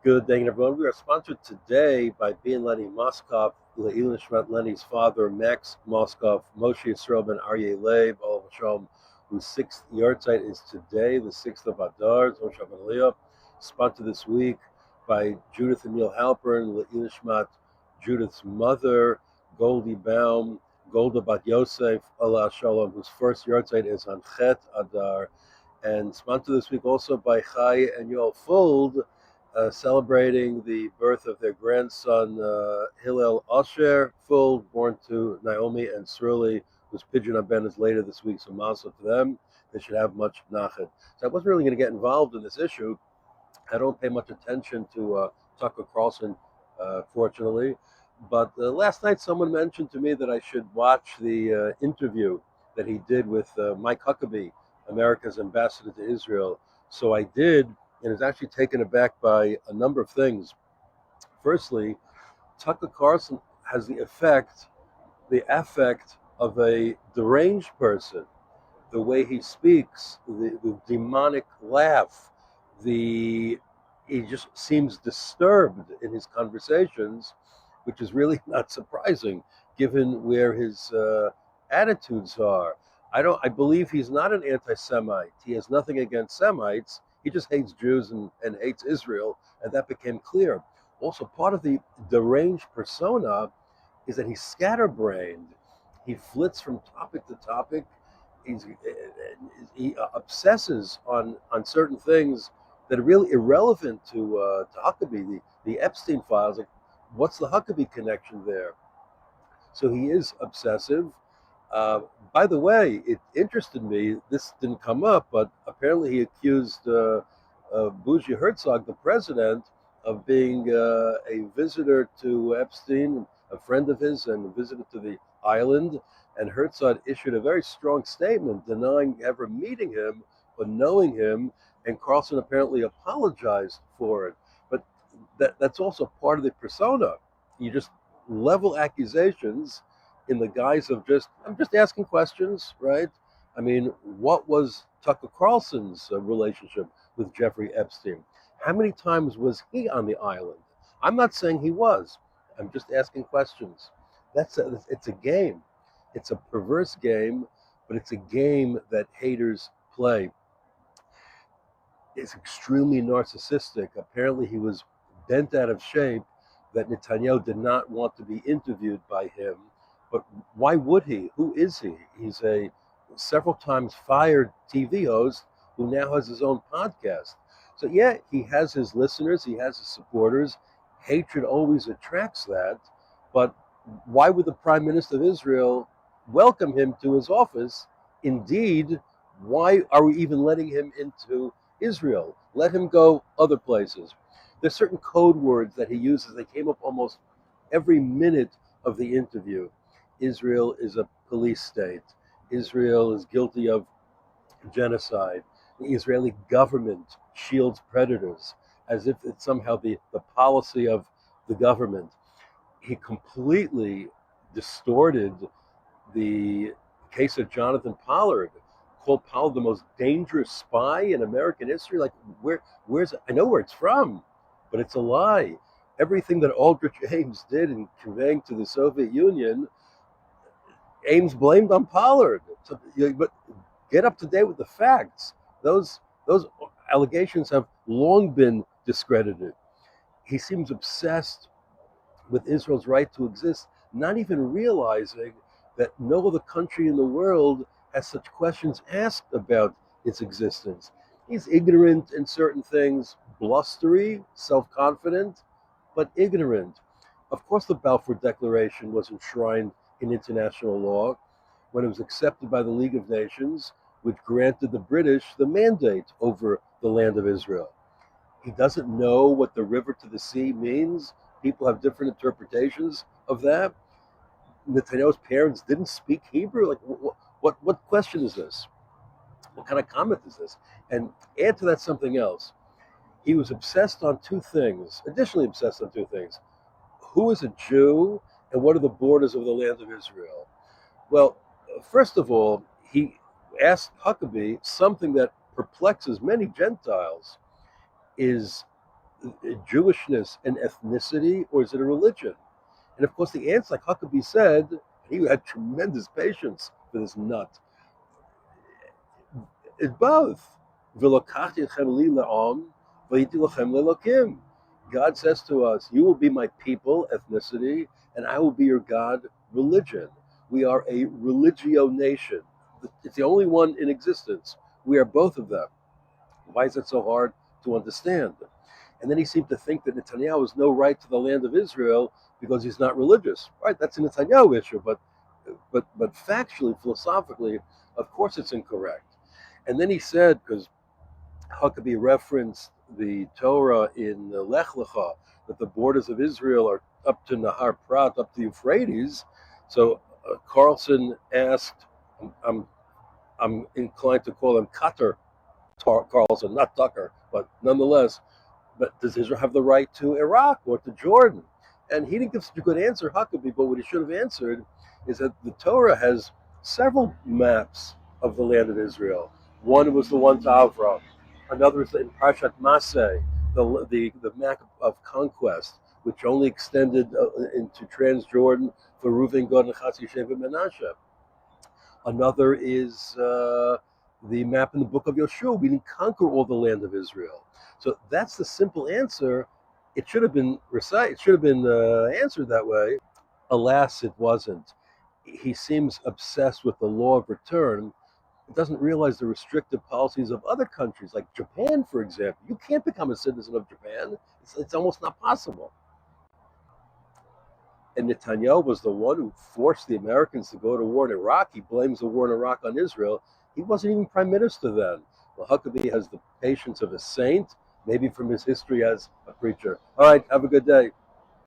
Good day, everyone. We are sponsored today by Ben Lenny Moskov, Le'ilin Shvat Lenny's father, Max Moskov, Moshe Yisrael ben Aryeh Leib, Olav Shalom, whose sixth yahrzeit is today, the 6th of Adar, Oshav Aliyah. Sponsored this week by Judith and Neil Halpern, Le'ilin Shmat, Judith's mother, Goldie Baum, Golda Bat Yosef, Olav Shalom, whose first yahrzeit is on Chet Adar. And sponsored this week also by Chai and Yoel Fuld, celebrating the birth of their grandson, Hillel Asher Fuld, born to Naomi and Sruli, whose Pidyon Ben is later this week, so Masa to them. They should have much nachat. So I wasn't really going to get involved in this issue. I don't pay much attention to Tucker Carlson, fortunately. But last night, someone mentioned to me that I should watch the interview that he did with Mike Huckabee, America's ambassador to Israel. So I did, and was actually taken aback by a number of things. Firstly, Tucker Carlson has the affect of a deranged person. The way he speaks, the demonic laugh, the he just seems disturbed in his conversations, which is really not surprising given where his attitudes are. I believe he's not an anti-Semite. He has nothing against Semites. He just hates Jews and hates Israel, and that became clear. Also, part of the deranged persona is that he's scatterbrained. He flits from topic to topic. He's, he obsesses on certain things that are really irrelevant to Huckabee. The Epstein files, like what's the Huckabee connection there? So he is obsessive. Uh, by the way, it interested me. This didn't come up, but apparently he accused Bougie Herzog, the president, of being a visitor to Epstein, a friend of his, and a visitor to the island. And Herzog issued a very strong statement denying ever meeting him or knowing him. And Carlson apparently apologized for it. But that's also part of the persona. You just level accusations in the guise of I'm just asking questions, right? I mean, what was Tucker Carlson's relationship with Jeffrey Epstein? How many times was he on the island? I'm not saying he was. I'm just asking questions. It's a game. It's a perverse game, but it's a game that haters play. It's extremely narcissistic. Apparently, he was bent out of shape that Netanyahu did not want to be interviewed by him. But why would he? Who is he? He's a several times fired TV host who now has his own podcast. So, yeah, he has his listeners, he has his supporters. Hatred always attracts that. But why would the Prime Minister of Israel welcome him to his office? Indeed, why are we even letting him into Israel? Let him go other places. There's certain code words that he uses. They came up almost every minute of the interview. Israel is a police state. Israel is guilty of genocide. The Israeli government shields predators, as if it's somehow the policy of the government. He completely distorted the case of Jonathan Pollard, called Pollard the most dangerous spy in American history. Like, where's I know where it's from, but it's a lie. Everything that Aldrich Ames did in conveying to the Soviet Union, Ames blamed on Pollard. So, but get up to date with the facts. Those allegations have long been discredited. He seems obsessed with Israel's right to exist, not even realizing that no other country in the world has such questions asked about its existence. He's ignorant in certain things, blustery, self confident, but ignorant. Of course, the Balfour Declaration was enshrined in international law when it was accepted by the League of Nations, which granted the British the mandate over the land of Israel. He doesn't know what the river to the sea means. People have different interpretations of that. Netanyahu's parents didn't speak Hebrew. Like, what question is this? What kind of comment is this? And add to that something else. He was obsessed on two things, additionally obsessed on two things. Who is a Jew, and what are the borders of the land of Israel? Well, first of all, he asked Huckabee something that perplexes many Gentiles: is Jewishness an ethnicity or is it a religion? And of course, the answer, like Huckabee said, he had tremendous patience for this nut. It's both. God says to us, you will be my people, ethnicity, and I will be your God, religion. We are a religio nation. It's the only one in existence. We are both of them. Why is it so hard to understand? And then he seemed to think that Netanyahu has no right to the land of Israel because he's not religious. Right? That's a Netanyahu issue, but factually, philosophically, of course it's incorrect. And then he said, because Huckabee referenced the Torah in Lech Lecha, that the borders of Israel are up to Nahar Prat, up to Euphrates. So Carlson asked, I'm, I'm inclined to call him Cutter Carlson, not Tucker, but nonetheless, but does Israel have the right to Iraq or to Jordan? And he didn't give such a good answer, Huckabee, but what he should have answered is that the Torah has several maps of the land of Israel. One was the one to Avram. Another is in Parshat Maseh, the map of conquest, which only extended into Transjordan for Reuven, Gad, and Chatzi Shevet Menashe. Another is the map in the book of Yoshua. We didn't conquer all the land of Israel. So that's the simple answer. It should have been recited. It should have been answered that way. Alas, it wasn't. He seems obsessed with the law of return. He doesn't realize the restrictive policies of other countries, like Japan, for example. You can't become a citizen of Japan. It's almost not possible. And Netanyahu was the one who forced the Americans to go to war in Iraq. He blames the war in Iraq on Israel. He wasn't even prime minister then. Well, Huckabee has the patience of a saint, maybe from his history as a preacher. All right, have a good day.